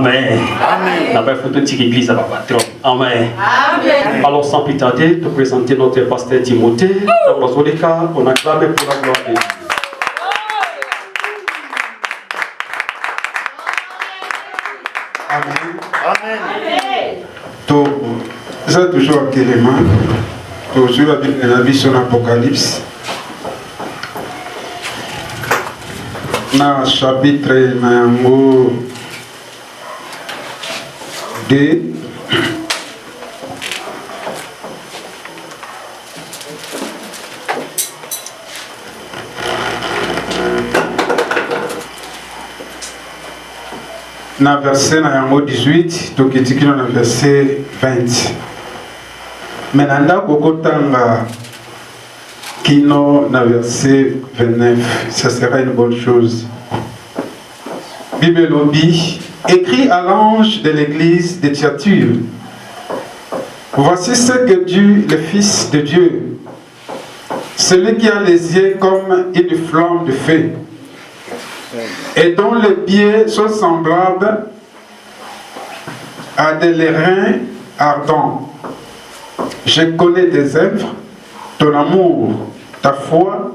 Amen. Amen. La belle photo de l'église à patron. Amen. Amen. Alors sans plus tarder, te présenter notre pasteur Timothée. Dans tous les cas, on acclame pour la gloire de Dieu. Amen. Amen. Donc, ça toujours un élément. Toujours la Bible la vie sur l'Apocalypse. Dans le chapitre 2. Dans le verset 18, donc il dit qu'il y a un verset 20. Mais dans le Kino, dans le verset 29, ça sera une bonne chose. Bible Lobby, écrit à l'ange de l'église de Thyatire. Voici ce que dit le Fils de Dieu, celui qui a les yeux comme une flamme de feu, et dont les pieds sont semblables à des reins ardents. Je connais tes œuvres, ton amour, ta foi,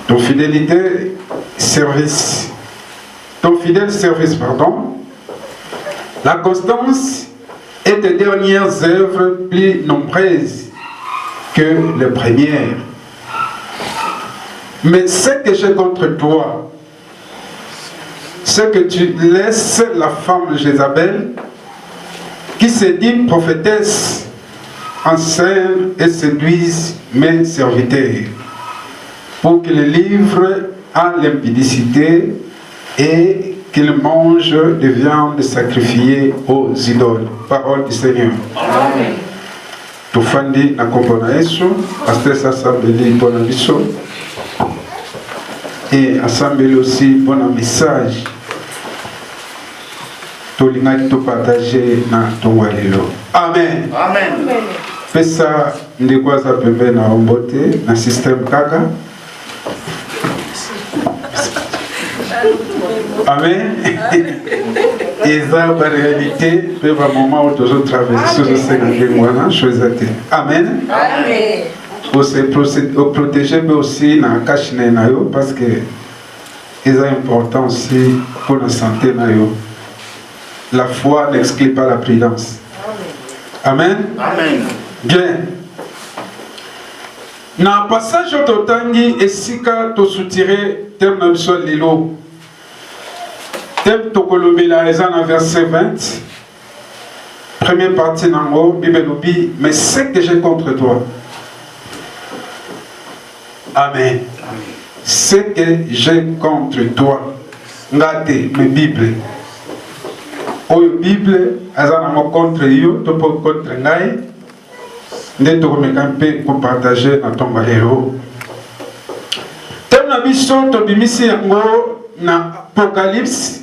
ton fidélité, service. Ton fidèle service, la constance et tes dernières œuvres plus nombreuses que les premières. Mais ce que j'ai contre toi, c'est que tu laisses la femme Jézabel, qui se dit prophétesse, enseigne et séduise mes serviteurs, pour qu'ils livrent à l'impudicité et qu'ils mangent de viande sacrifiée aux idoles. Parole du Seigneur. Amen. Tufandi na kompona Yesu, pasteur Sassambeli bon biso, et assemblée aussi bon message. Tolingaki to partager na tongwalelo. Amen. Amen. Pesa ndikwaza pembe na ombote na système kaka. Amen. Et ça, en réalité, c'est un moment où nous traversons ce Seigneur, chose à dire. Amen. Amen. Pour se protéger, mais aussi dans la cache, parce que c'est important aussi pour la santé. La foi n'exclut pas la prudence. Amen. Amen. Bien. Dans le passage de Totangi, et si tu soutirais terme de l'îlot, thème Tokolobela dans verset 20, première partie dans le Bible, mais ce que j'ai contre toi. Amen. Ce que j'ai contre toi. Ngate, mes Bible. Oyo Bible, azana mo contre yo, to po contre ngai. Nde to mekampe pour partager dans ton balero. Thème na biso to bimisi yango na Apocalypse.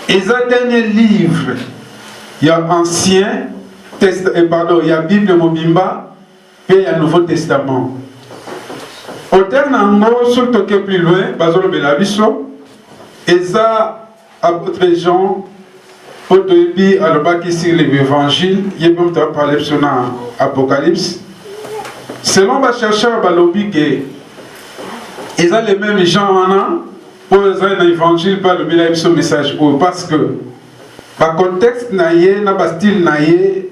Et le dernier livre, il y a Ancien Testament, il y a Bible Mobimba, et il y a Nouveau Testament. Au terme, surtout que plus loin, Bazolo Belabiso, et ça, apôtre Jean, Autobi, Alobaki sur l'évangile, il y a parlé sur l'Apocalypse. Selon les chercheurs, Balobi, ils ont les mêmes gens, pour l'évangile, par le message parce que le contexte le style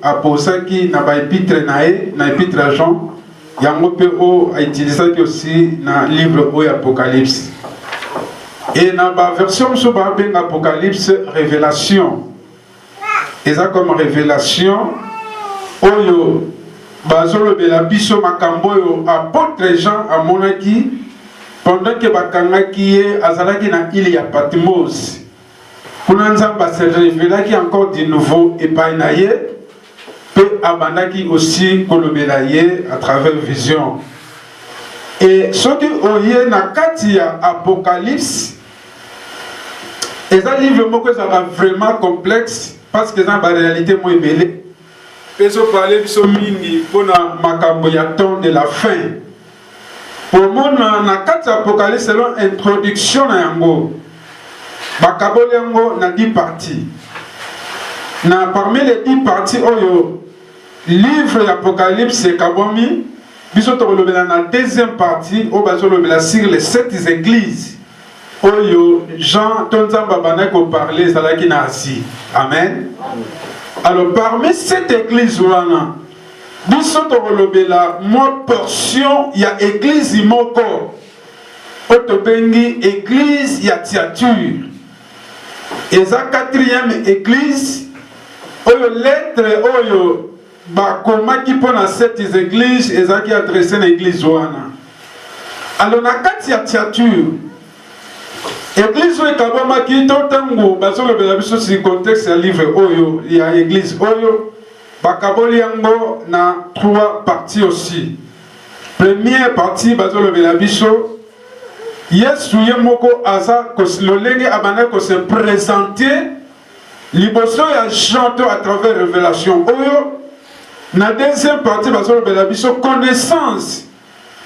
à Posaki, na épître na épître à Jean, il y a un utilisé aussi dans le livre Apocalypse. Et dans la version sur Apocalypse, révélation. Et ça comme révélation, Oyo, Bazolo Belabiso Makamboyo, apôtre Jean à Monaki. Pendant que Bakangaki est Azalaki na île ya Patmos, Kunanzamba se révélaki encore de nouveau et Painaye, peut Abandaki aussi Kolobelaye à travers vision. Et ce qui oye na Katia Apocalypse, et ça livre que ça va vraiment complexe parce que ça va réalité moins belle. Et ce parler de mingi pour na makambo ya temps de la fin. Pour moi, dans l'Apocalypse, selon l'introduction, il y a 10 parties. parmi les 10 parties, oyo, livre d'Apocalypse et Kabomi, biso tolobela na deuxième partie, o bazolobela sur les 7 églises. Oyo, Jean, Tonzamba Baneko parlait, Zalaki na assis. Amen. Alors, parmi cette église, wana, biso tolobela, moi portion, il y a église imoko. Otobengi, église, il y a Tiature. Et la 4e église, oyo lettre, oyo, comment qui pona cette église, et ça qui adressé l'église wana. Alors, na kati ya Tiature, église oyo kabama ki totango, basolo bela biso si contexte ya livre oyo, il y a église oyo, bakaboli yango na 3 parties aussi. Première partie, basolo bela biso, Yesu yemoko aza lolenge abana ko se présenter liboso ya chanto à travers révélation oyo. Na deuxième partie basolo bela biso connaissance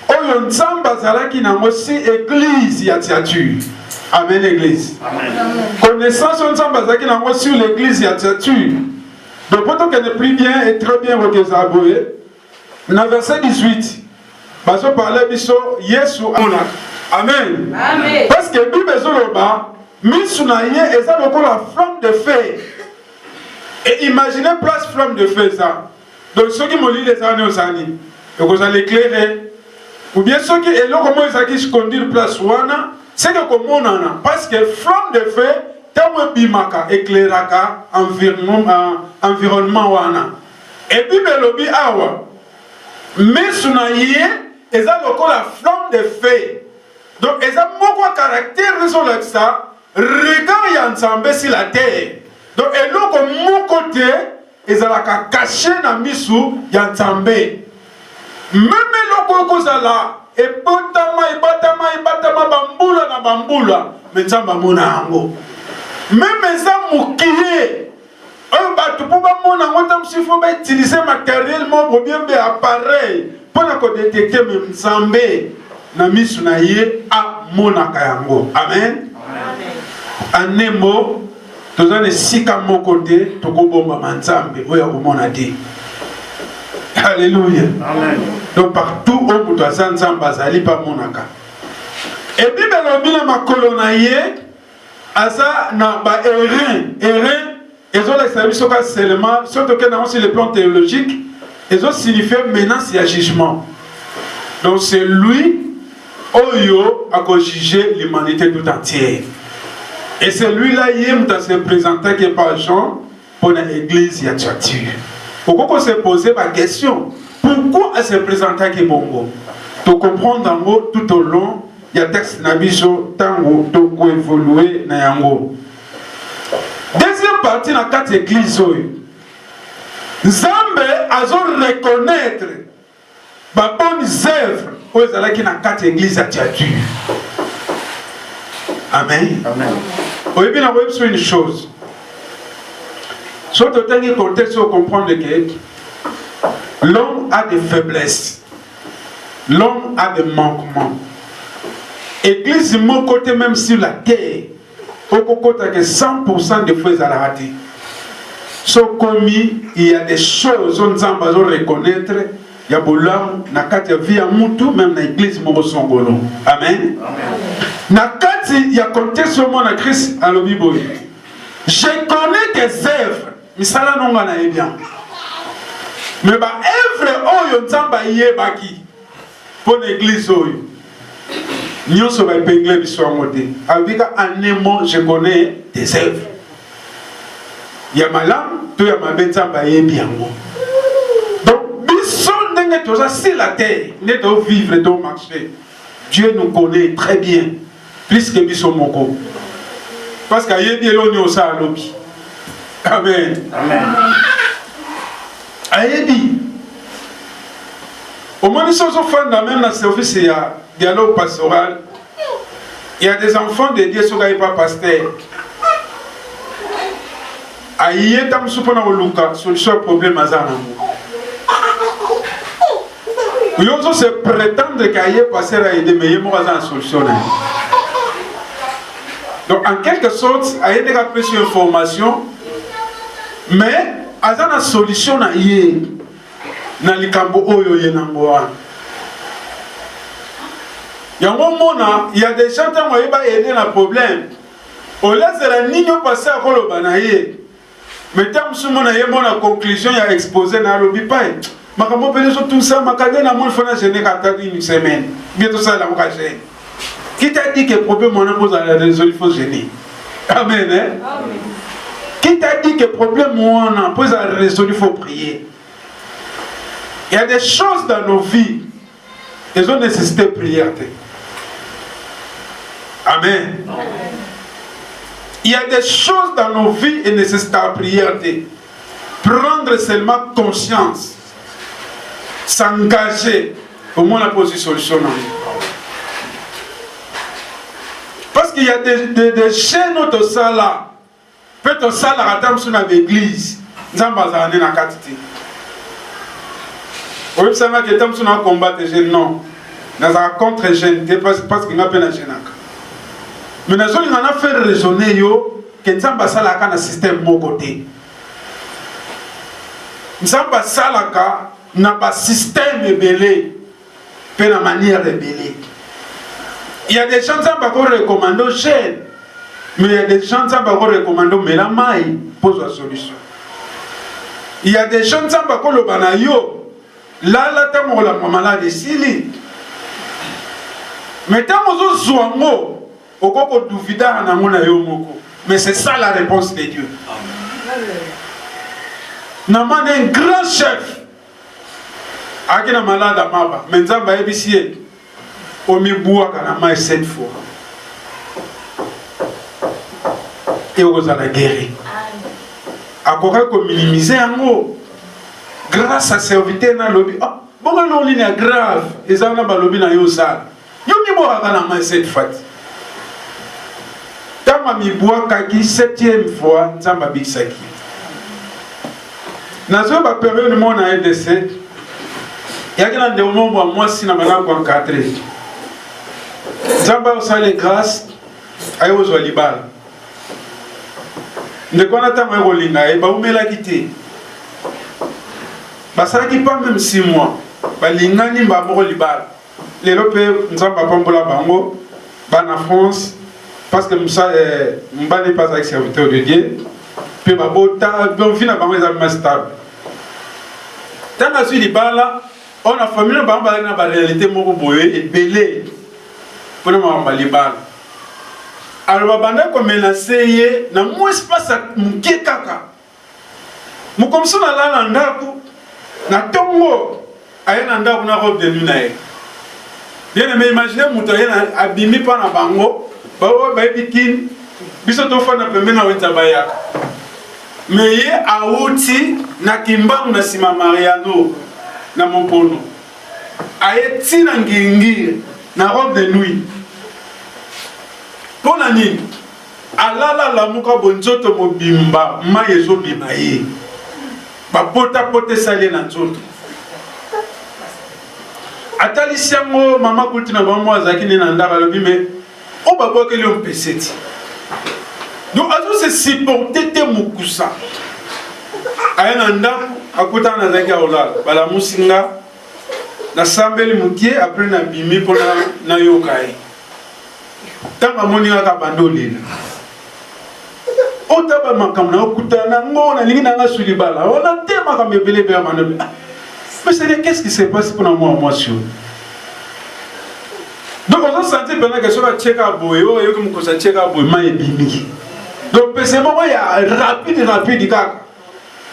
oyo nzamba zalaki na mosi église ya Tiature. Amen église. Amen. Connaissance oyo nzamba zalaki na mosi l'église ya Tiature. Donc pour que ne plus bien et très bien rekezaboye. Na verset 18 baso parler biso Yesu amona. Amen. Amen. Parce que Bible zoloba misunaye eza lokola flamme de feu. Et imaginez place flamme de feu ça. Donc ceux qui molli les années aux années, donc vous allez éclairer. Ou bien ceux qui est là comment ils se conduire place wana, c'est que comme on en a parce que flamme de feu tellement bimaka éclairaka environnement wana. Et puis belobi awa misunaye eza lokola flamme de feu. Donc, ils ont beaucoup de caractère de ça. Regard y a ensemble sur la terre. Donc, et là, comme mon côté, ils ont caché dans Missou, y a ensemble. Même le coco là, et batama, bamboula na bamboula, mais ça m'a mon ango. Même ça moukié. Un bateau pour mon ango, il faut utiliser matériellement pour bien des appareils pour détecter même zambé. Na misu na ye a monaka yango. Amen. En un mot, tozane sika mokote tokobomba manzambe oya komona te. Alléluia. Amen. Donc partout où mutu azanzamba azali pa monaka. Et puis belobi na makolo na ye aza na ba erin ezolakisa biso ka seulement surtout que sur le plan théologique ezo signifie menace et jugement. Donc c'est lui Oyo a juger l'humanité tout entière. Et celui-là, il se présenté que par Jean pour l'église de Tiature. Pourquoi on se posait la question? Pourquoi elle se présentait que Bongo? Pour comprendre en mot tout au long, il y a texte Nabiso, Tango, Toko évolué, Nayango. Deuxième partie dans 4 églises. Zambe a reconnaître les bonnes œuvres. Où est-ce qu'il y a 4 églises à Tiature? Amen. Amen. Oui, bien, on va une chose. Sur le contexte, on comprend que l'homme a des faiblesses. L'homme a des manquements. Église, mon côté, même sur la terre, au côté que 100% des fois, à la rater. Sauf commis, il y a des choses on va reconnaître. Il y a bolam na kati ya vie ya mutu même na église moko songolo. Amen. Na kati il y a contexte au monde à Christ à l'obibo. Je connais tes œuvres. Misala nonga na bien. Mais ba œuvre oyo nzamba yebaki pour l'église oyo. Nyonso ba pengle biso ngote. Avika anemo je connais tes œuvres. Ya malam to ya mabenza yebi yango. C'est la terre, nous devons vivre, nous devons marcher. Dieu nous connaît très bien, plus que Bissomoko. Parce qu'il y a des gens qui sont à l'objet. Amen. Amen. Aïedi. Au moins, nous sommes même dans le service, il y a dialogue pastoral. Il y a des enfants de Dieu qui ne sont pas pasteurs. Aïe, tam supona oluka, solution problème azana. Ils ont se prétendre qu'il y a passé à aider, mais il y a une solution. Donc, en quelque sorte, il y a des informations. mais aza na solution na ye na likambo oyo ye nango wana. Yango mona, il y a des gens qui ont aider na problème. Au lieu de la niño passer à koloba na ye. Mais tant que mona ye mona conclusion ya exposé na lobi pai. Makambo pele so tout ça makade na mon fona gêner kata une semaine. Bientôt ça la moka gêner. Qui t'a dit que le problème on a posé à la résolution il faut gêner. Amen hein. Amen. Qui t'a dit que le problème on a posé à la résolution il faut prier. Il y a des choses dans nos vies elles ont nécessité de prière. Amen. Amen. Il y a des choses dans nos vies et nécessitent la prière. Prendre seulement conscience, s'engager, au moins la position solution. Parce qu'il y a des chaînes de ça là. Peut-être ça là, attends, sur l'église. Nous sommes dans la quantité. Oui, ça m'a dit que nous sommes combattre les jeunes. Non. Nous sommes contre les jeunes parce qu'il n'y a pas de jeunes. Mais nous avons fait raisonner que nous sommes dans le système de mon côté. Nous sommes dans le système ébélé, puis la manière ébélée. Il y a des gens qui recommandent aux jeunes, mais il y a des gens qui recommandent mais la maille pose la solution. Il y a des gens qui recommandent là, tu as la malade ici. Mais tant que tu as mais c'est ça la réponse de Dieu. Nous avons un grand chef. Qui est malade à Maba. Mais nous avons un ébicier. Au Miboua, quand on 7 fois. Et on a guéri. À quoi qu'on minimise en haut. Grâce à serviteur dans le lobby. Bon, on est grave. Et ça, on a un lobby dans le salle. Il y a 7 fois. Tant que Miboua, kaki 7e fois, nous avons un saki. Dans la période où on a un décès, il y a des moments où moi, si je suis encadré. Zamba osale grâce ayo zo libala ndekona tama kolinga e ba umela kité basala ki pas même 6 mois balingani ba mo libala lelo pe nzamba pambola bango bana France parce que musa mbane pas avec serviteur de Dieu pe ba bota bon fina bango za stable tanga su libala on a famille bamba na ba réalité moko boye et belé. Alors, babanda ko menacer na mo espace muke kaka. Mu comme ça na ndako na tongo ayena ndako na robe de nuit na ye. Bien mais imaginez muto ayena abimi pa na bango, ba bikin biso to fa na pembe na weta baya. Mais ye auti na kimbangu na sima Mariano na Mompono. Ayeti na ngingi na robe de nuit. Pour la nuit, alala la muka bonzoto mobimba mayezo bimaye. Ba pota pote salé na nzoto. Atali siamo mama kultina ba mo azaki ni na ndaka lobi mais o ba boke le mpeseti. Donc azo se supporter te mukusa. Ayana ndaka akuta na zaki olala bala musinga na sambeli mukie après na bimi pona na yokai. Tanga moni aka bandolina. Otaba makamna okutana ngona lingina nga sulibala. On a tema comme belé be manobi. Mais c'est qu'est-ce qui se passe pour moi sur. Donc on se sentit pendant que sur la cheka boy, yo comme ko sa cheka boy ma ebimi. Donc c'est moment il y a rapide kaka.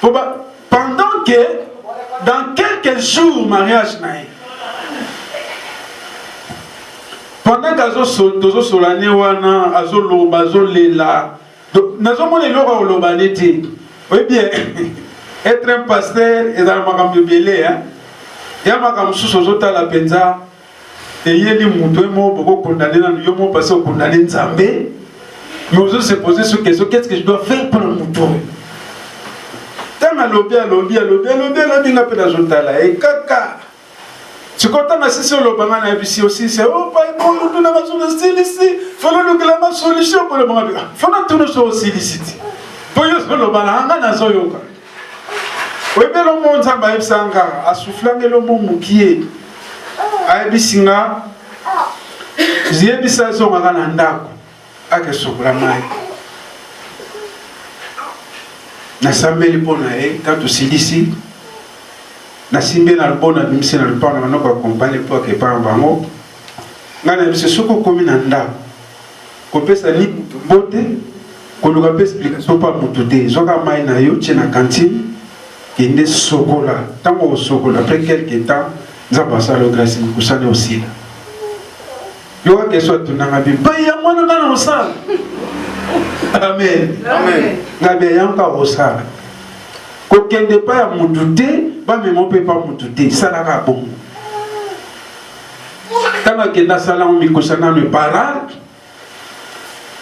Pendant que dans quelques jours mariage naï. Pendant que nous solane wana azolo bazolela donc nazo mona loka olobaneti oui bien être un pasteur et dans makam belé hein ya makam susozo la penza et yeli muto mo boko condamner na yo mo passer condamner Nzambe mais on se poser cette question qu'est-ce que je dois faire pour le muto tant à lobby nga pe na et kaka. Tu comptes ma session le banana et puis aussi c'est oh pas bon nous n'avons pas de style ici faut nous que la solution pour le moment faut nous tourner sur aussi ici Poyo solo balanga na soyoka. Webelo monza ba ebsanga asuflangelo momukie. Ayebisinga ziyebisa zonga kana ndako ake sokola mai. Na sambeli pona tanto silisi na simbe na bona bimse na lupana manoko accompagner pour que pa bango. Ngana bise soko komi na ndako. Kopesa ni bote koluka pe explication pa mutude zoka mai na yo tshena cantine kende sokola tango sokola après quelque temps nzamba sala grâce kusane aussi yo ke so tunanga bi ba ya mwana kana osala amen amen ngabe yanka osala ko kende pa ya mutude ba memo pe pa mutude sala ka bon tanga kenda sala mi kusana no paral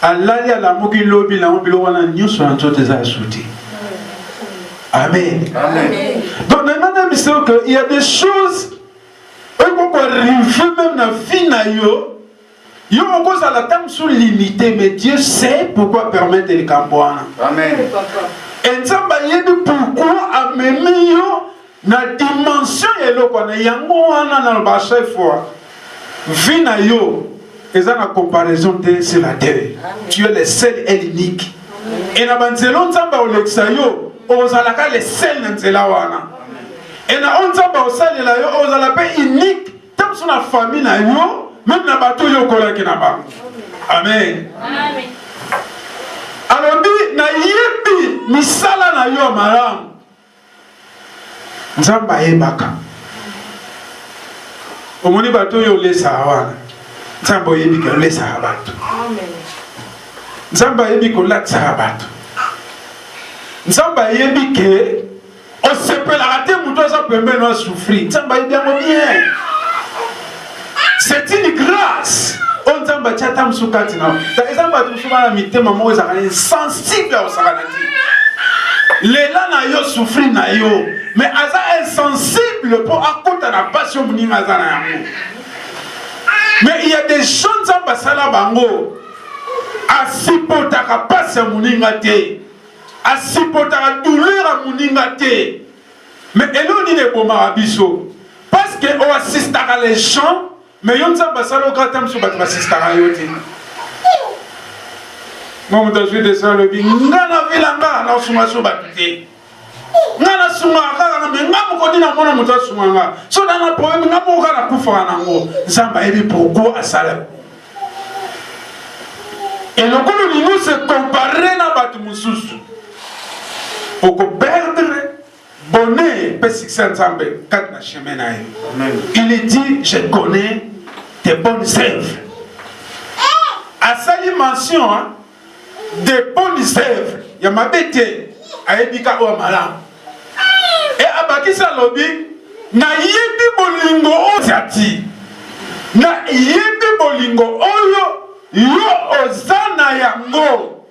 Allah y a la moki lobi la mobi wana nyuso na nzote za souti. Amen. Amen. Donc maintenant il y a des choses qu'on peut arriver même dans vie na yo. Yo cause à la temps sous limité mais Dieu sait pourquoi permettre les camboana. Amen. Et ça va yebi pourquoi amemi yo na dimension yelo kona yango wana na ba chaque fois. Vie na yo et ça la comparaison c'est la terre. Tu es le seul et l'unique. Et na banzelo nzamba olexayo ozalaka le seul nzela wana. Et na onzamba osalela yo ozala pe unique tam sur la famille na yo même na bato yo kola ki na ba. Amen. Amen. Alors bi na yebi misala na yo malam. Nzamba yebaka. Omoni bato yo lesa wana. Nzamba yebi ko lesa bato. Amen. Nzamba yebi ko latsa bato. Nzamba yebi ke o sepela raté muto za pembe no souffrir. Nzamba yebi ngo bien. C'est une grâce. On nzamba tchata msukati na. Ta nzamba tumsuma na mitema mo za kana sensible au sakanati. Lela na yo souffrir na yo, mais aza insensible pour akota na passion muninga za na yango. Mais il y a des gens qui sont bango asipotaka passe à muninga te asipotaka douleur à muninga te mais eloni ne bomara biso parce que on assistaka les gens mais yon nzamba sala okatam so bat assistaka yo te moi muta jouer de ça le bi ngana vilanga na suma so batute ngana suma kaka me ngamu ko dina mona muta suma nga so na problème ngamu kala kufa nango nzamba ebi pourquoi asala et le coup nous se comparer na batu mususu pour perdre bonheur pe succès nzambe kat na chemin na yo. Il dit je connais tes bonnes œuvres asali mention hein, des bonnes œuvres ya mabete aebika o malam et abakisa lobi na yebi bolingo ozati na yebi bolingo oyo yo ozana yango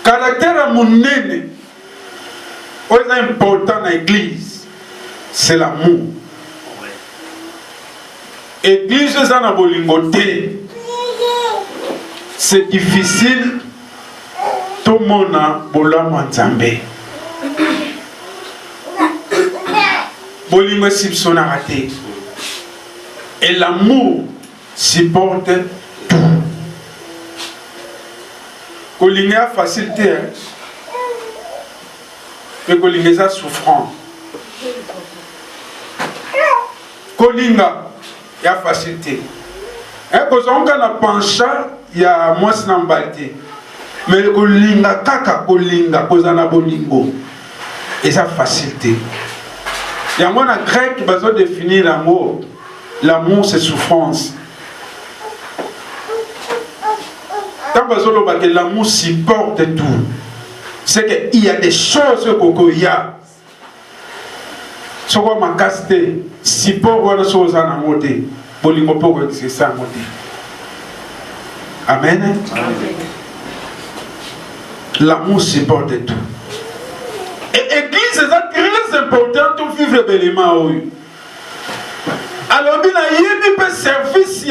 caractère monene oyo important na église c'est l'amour. Église eza bolingo te c'est difficile tout le monde a bolama nzambe bolingo sipsona raté et l'amour supporte tout. Kolinga facilité mais kolinga souffrant. Kolinga ya facilité et kozonga na pencha ya mwasi na mbalite mais kolinga kaka kolinga kozana bolingo eza facilité yango na grec bazo définir l'amour. L'amour c'est souffrance. Quand bazo loba que l'amour supporte tout, c'est que il y a des choses que il y a soko makaste support wana so za na moté bolingo poko c'est ça moté. Amen. L'amour supporte tout. Et église est très important pour vivre bellement. Alors, il y a service,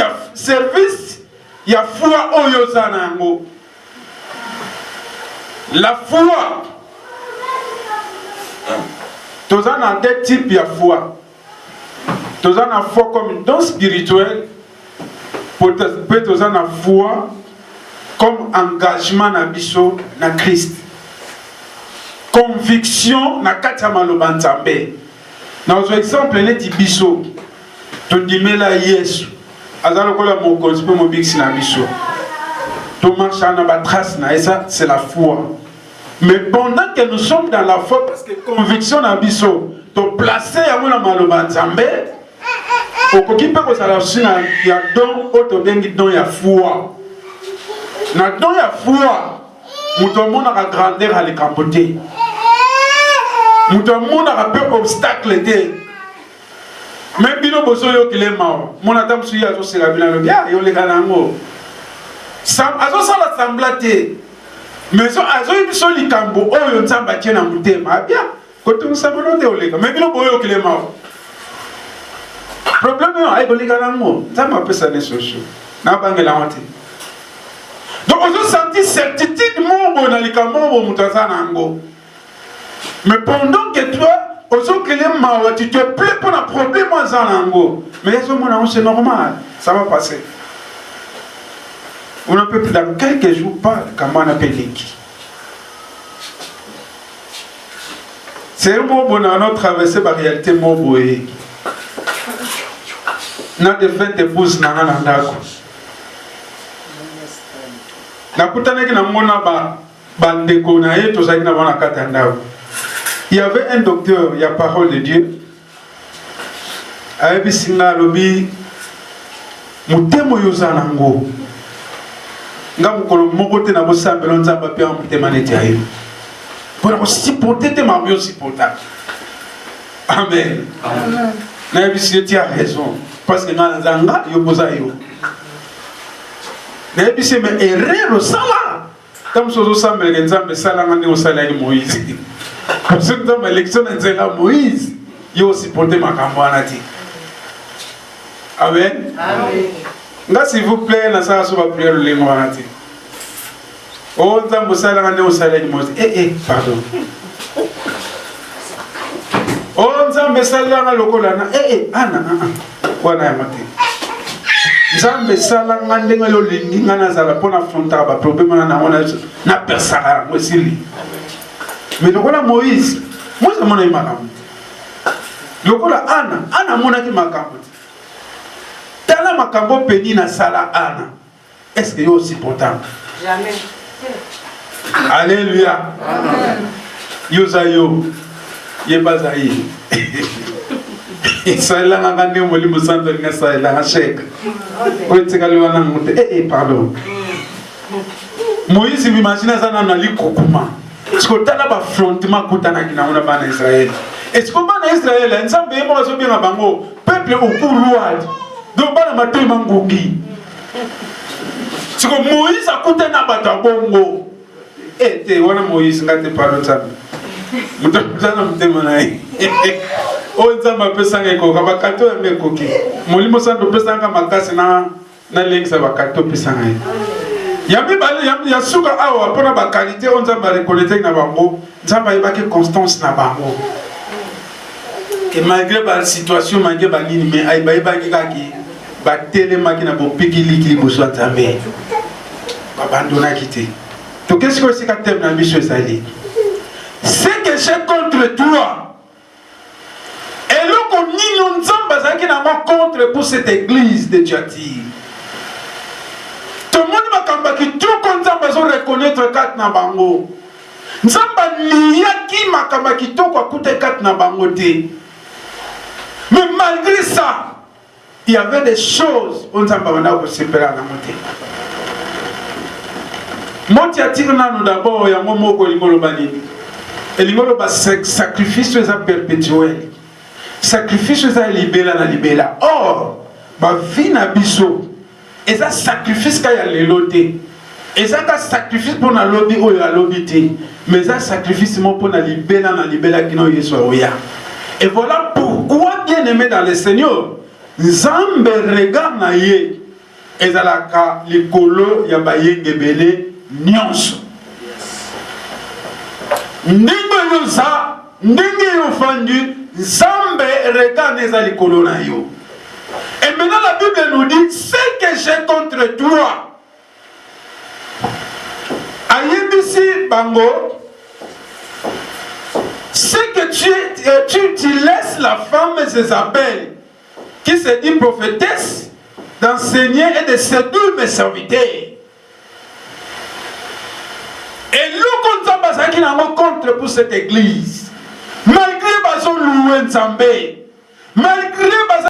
il y a foi oyo zanango. La foi. Tous en ont deux types de foi. Tous en ont foi comme une don spirituel. Peut-être tous en ont foi comme engagement na biso na Christ. Conviction na kati maloba nzambe. Na un exemple neti biso. To dimela Yesu. Azalo kola mo konsipe mo biksi na biso. To marcha na ba trace na et ça c'est la foi. Mais pendant que nous sommes dans la foi parce que conviction na biso to placer yango na maloba nzambe. Okoki pe ko sala sina ya don auto bengi don ya foi. Na don ya foi, muto mona ka grandeur à l'écampoté. Muto mona ka peu obstacle té. Même bino boso yo kilema. Mona tam suya zo sera bina lo bia yo le kanango. Sam azo sala semblate. Mais so azo biso likambo oyo nzamba tiena mutema bia. Koto nsamono te olega. Même bino boyo kilema. Problème ay bolika nango. Nzamba pesa ne soso. Na bangela wate. Donc on a senti certitude mon dans les camons mutango. Mais pendant que toi, tu te plais pour un problème en zanango. Mais c'est normal, ça va passer. On ne peut plus dans quelques jours pas comment on appelle qui. C'est un mot bon à notre traversée par réalité mot boé. Notre fête épouse nanandako. Il y avait un docteur, il y a parole de Dieu. Avec Singa Lobi, Mutemo Yozanango. Ngamukolo Mokote na bossa belonza papier en mutemaneti ayo. Pour supporter tes marios supportables. Amen. Amen. Nabi tu as raison. Parce que dans Zanga, yoboza yo. Nabi c'est mais erreur sala. Comme sozo semble que Nzambe sala ngandi osala ni Moïse. Comme ça dans l'élection nzela Moïse, yo supporter makambo anati. Amen. Amen. Nga s'il vous plaît, na sala so ba prière le lengo anati. Oh Nzambe sala ngandi osala ni Moïse. Pardon. Oh Nzambe sala nga lokola na ana wana ya mate. Nzambe sala nga ndenga lo lingi nga na sala pona affronter ba problème na ona na persara mo sili. Mais lokola Moïse, Moïse mona imakambo. Lokola Ana mona ki makambo. Tala makambo peni na sala Ana. Est-ce que yo aussi important? Jamais. Alléluia. Amen. Yozayo. Yebazayi. Israël nga ngane molimo santo nga Israël nga sheka. Oyetika liwana ngote pardon. Moïse m'imagine ça na likokuma. Est-ce que tu as un affrontement en Israël? Est-ce que en Israël, Nzambe est mort sur bien bango, peuple au couloir. Donc bana matin mangogi. C'est que Moïse a coûté na bata bongo. Te wana Moïse ngate pardon Nzambe. Mutana mutemanai. O Nzambe pesa ngeko ka bakato mekoki. Molimo santo pesa nga makasi na lengisa bakato pesa ngai. Ya suka awa pona ba qualité on Nzamba reconnaître na bango Nzamba yebaki constance na bango que malgré la situation malgré ba nini mais ay ba yebaki kaki ba telema ki na bo pikili ki bo so Nzambe ba bandona kité. Donc qu'est-ce que c'est que thème na biso sali? C'est que j'ai contre toi. Et là qu'on nino Nzamba zaki na mo contre pour cette église de Diatir. Tout le monde makamba ki tout comme Nzamba zo reconnaître kat na bango. Nzamba niyaki makamba ki tout kwa kute kat na bango te. Mais malgré ça, il y avait des choses où Nzamba wana ko sepela na mote. Moti atire nanu d'abord ya momoko lingolo banini. Et lingolo ba sacrifice eza perpétuel. Sacrifice eza libela na libela. Or, ba vie na biso et ça sacrifice qu'il y a les lotés. Et ça sacrifice pour la lobby ou la lobby. Mais ça sacrifice pour la libéla qui n'a pas. Et voilà pourquoi, bien aimé dans le Seigneur, Nzambe regarde na ye. Et ça la ka likolo ya ba yengebele nyonso. ndenge yoza ndenge yofandi Nzambe regarde ezali kolona yo. Et maintenant la Bible nous dit ce que j'ai contre toi. Ayebisi bango, c'est que tu laisses la femme Jézabel qui se dit prophétesse d'enseigner et de séduire mes serviteurs. Et nous comptons contre pour cette église. Malgré bazo loué Nzambe, malgré bazo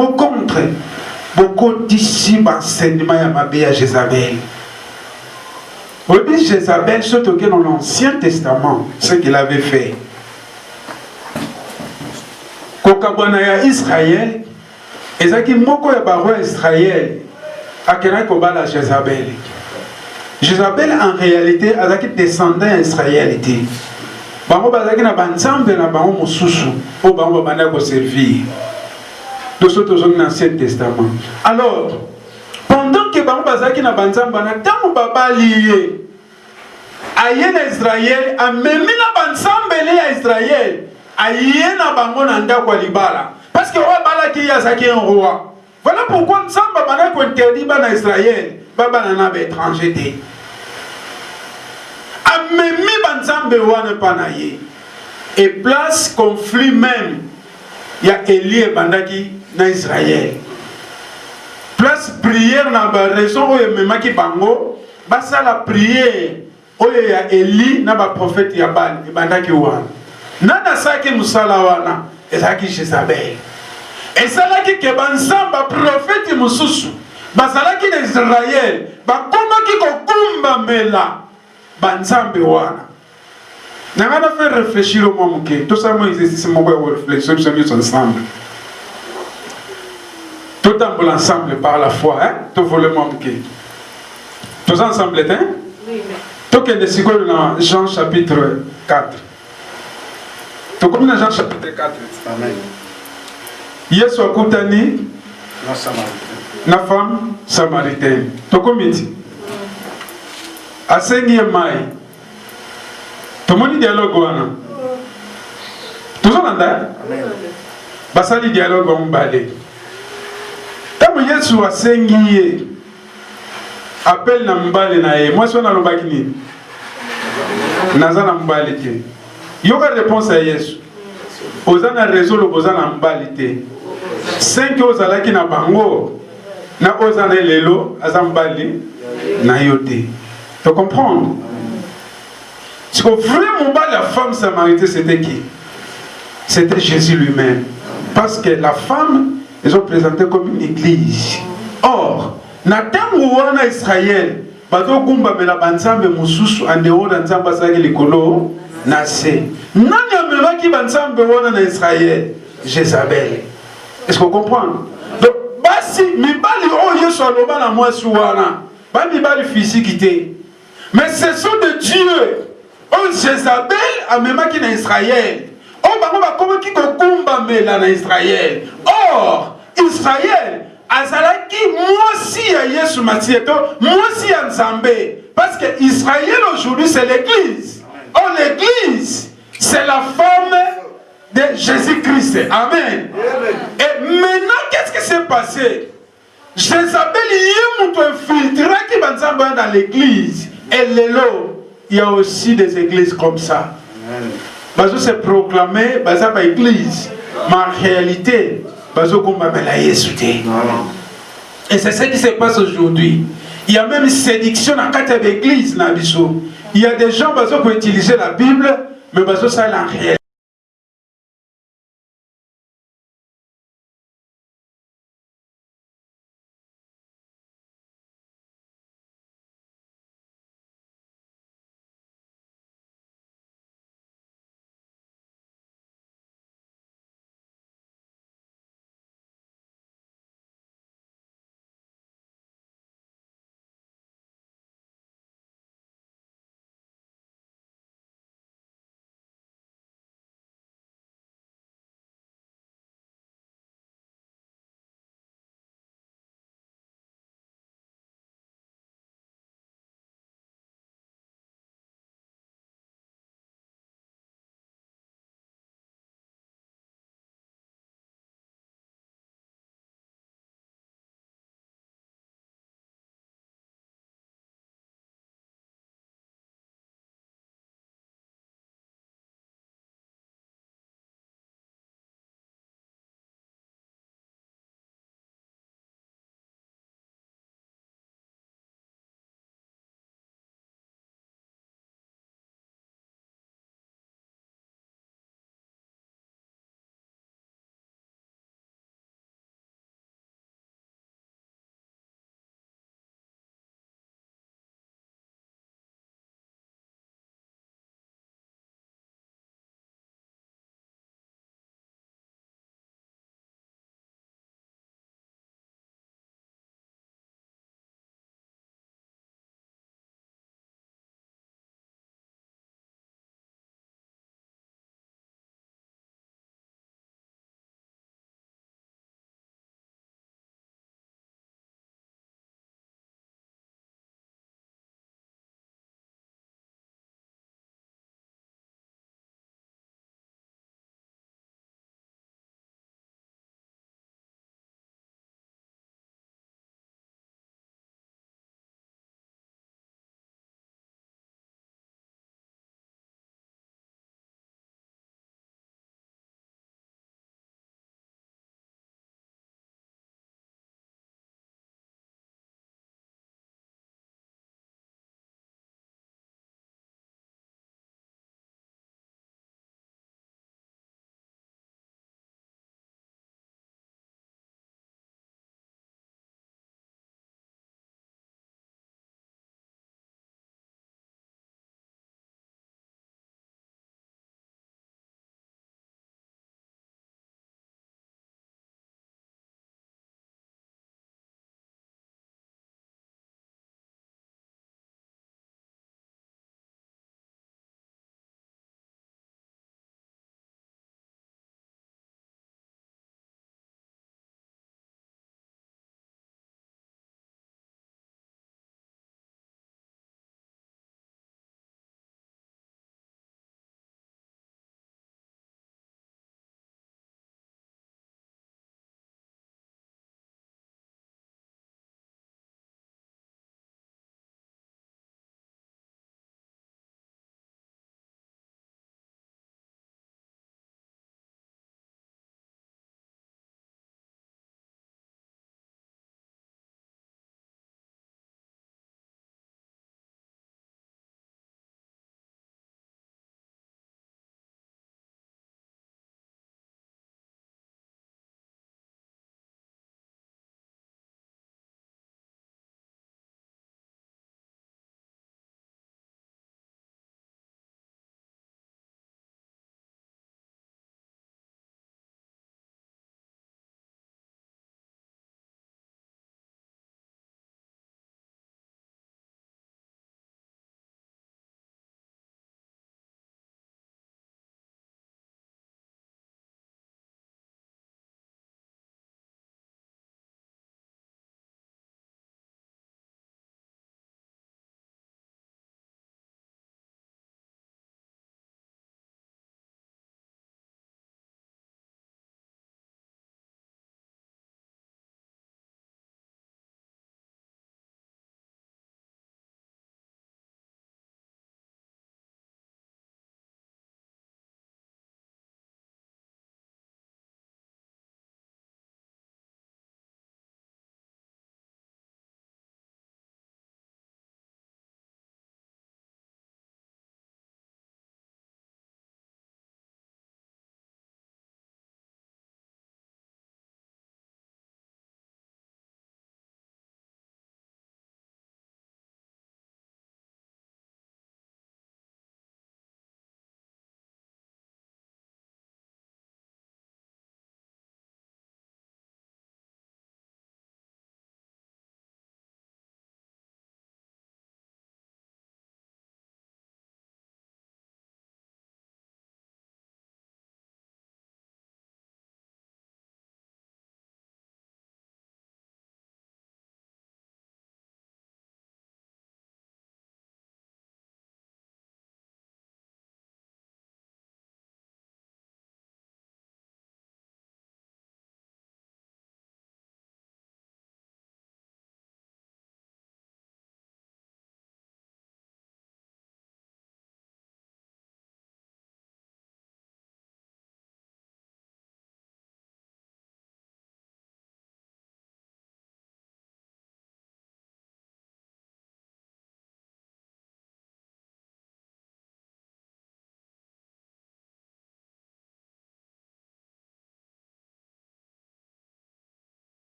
Au contre, beaucoup d'ici l'enseignement à ma à Jézabel. Oui, Jézabel, surtout que dans l'Ancien Testament, ce qu'il avait fait. Kokabwana Israël, et ça qui moko ya baro Israël, a kena kobala Jézabel. Jézabel en réalité a qui descendant Israël était. Bango bazaki na banzambe na bango mosusu, o bango banda ko servir. De ce dans l'Ancien Testament. Alors, pendant que bango bazaki na banzambe na tamu baba lié, aye na Israël, a memi na banzambe ya Israël. Aïe na bango na ndako libala parce que roi bala qui a saqué un roi. Voilà pourquoi Nzamba bana ko interdit bana Israël baba na ba étranger té. Amemi banzambe wana panaye et place conflit même ya Élie bandaki na Israël. Place prière na ba raison oyo memaki bango basa la prière oyo ya Élie na ba prophète ya Baal bandaki wana. Nana saki musala wana ezaki Jézabel. Ezalaki ke banzamba prophète mususu bazalaki na Israël bakomaki kokumba mela banzambe wana. Nangana fait réfléchir au moment que tout ça moi exercice mon réflexion nous ensemble. Tout ensemble par la foi hein tout volement que tous ensemble hein oui mais tout que de dans Jean chapitre 4. Tu comme dans Jean chapitre 4. Amen. Yesu akutani na femme samaritaine. Tu comme dit. Asengi mai. Tu moni dialogue wana. Tu so nanda? Amen. Basali dialogue wa mbale. Tamu Yesu asengi appel na mbale na ye. Moi so na lobaki ni. Naza na mbale te. Yoga réponse à Yesu. Ozana réseau le bozana mbalité. 5 ozalaki na bango na ozana lelo azambali na yote. Tu comprends? Ce que vraiment la femme samaritaine c'était qui? C'était Jésus lui-même. Parce que la femme ils ont présenté comme une église. Or, na tango wana Israël, bato kumba mela banzambe mususu en dehors d'anzamba saki likolo Nassé. Nani amevaki banzambe wana na Israël? Jézabel. Est-ce qu'on comprend? Donc, basi, mibali oh Yesu aloba na mwasi wana. Ba mibali physique té. Mais ce sont de Dieu. Oh Jézabel amemaki na Israël. Oh bango bakomaki kokumba mela na Israël. Or, Israël azalaki mwasi ya Yesu Masieto, mwasi ya Nzambe. Parce que Israël aujourd'hui c'est l'église. Oh, l'église, c'est la femme de Jésus-Christ. Amen. Et maintenant, qu'est-ce qui s'est passé? Jézabel, il y a infiltré qui va dans l'église. Et il y a aussi des églises comme ça. Parce que c'est proclamé, dans l'église. Mais en réalité, et c'est ce qui se passe aujourd'hui. Il y a même une séduction dans l'église. Il y a des gens qui peuvent utiliser la Bible, mais ça est en réalité.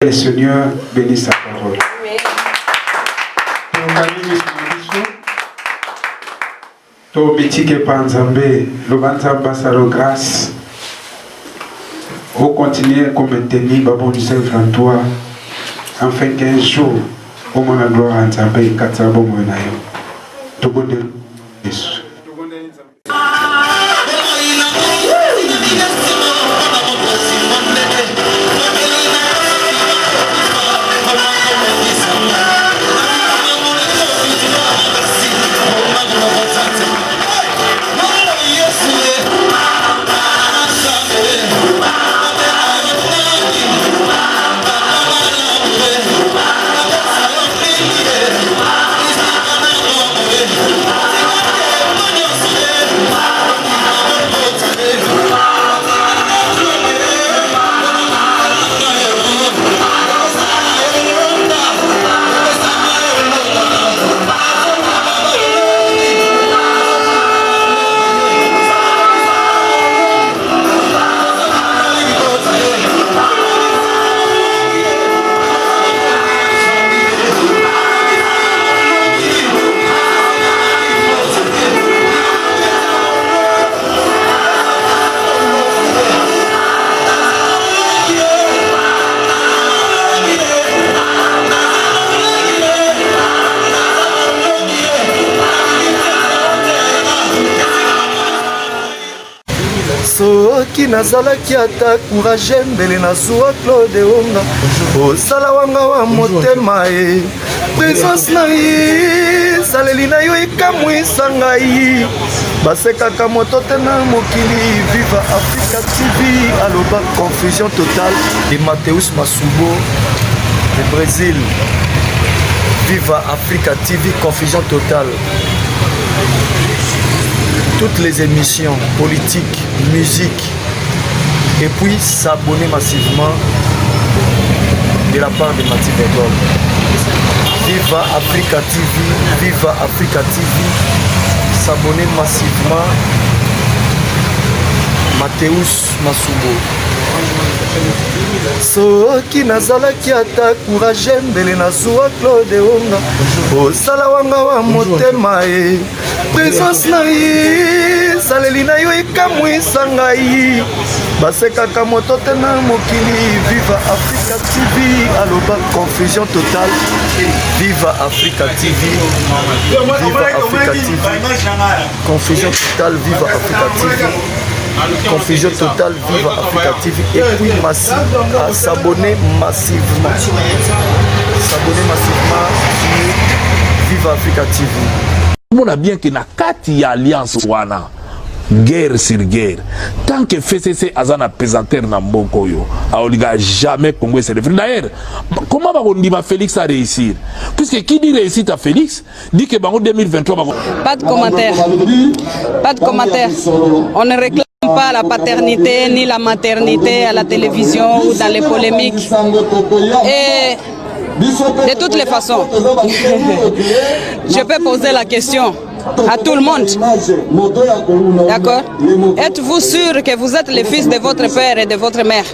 Le Seigneur bénisse sa parole. To bitike panzambe, le banzamba salo grâce. Au continuer à maintenir Babou du Saint-François, afin qu'un jour, au moment de la gloire en Zambé, Katsabo Monayo. Togo de Jésus. soki nazalaki ata courage mbele nazwa Claude Onga osala wanga wa motema ye présence na ye saleli na yo ekamwisa ngai basekaka moto te na mokili. Viva Africa TV aloba confusion totale de Mateus Masubo de Brésil. Viva Africa TV, confusion totale. Toutes les émissions politiques, musique, et puis s'abonner massivement de la part de Mathieu Bedol. Viva Africa TV, Viva Africa TV, s'abonner massivement Mateus Masubo. Soki nazalaki ata courage mbele nazwa Claude Onga osala wanga wa motema ye présence na ye saleli na yo ekamwisa ngai basekaka moto te na mokili. Viva Africa TV aloba confusion totale. Viva Africa TV, Viva Africa TV, confusion totale. Viva Africa TV, confusion totale. Viva Africa TV. Et puis massif à s'abonner massivement. S'abonner massivement sur Viva Africa TV. On a bien que na kati ya alliance wana guerre sur guerre. Tant que FCC azana pesanteur na mboko yo, aoliga jamais Congo se référé. D'ailleurs, comment on dit Félix a réussir? Puisque qui dit réussite à Félix dit que en 2023 pas de commentaire. Pas de commentaire. On ne réclame pas la paternité ni la maternité à la télévision ou dans les polémiques. Et de toutes les façons, je peux poser la question à tout le monde. D'accord? Êtes-vous sûr que vous êtes le fils de votre père et de votre mère?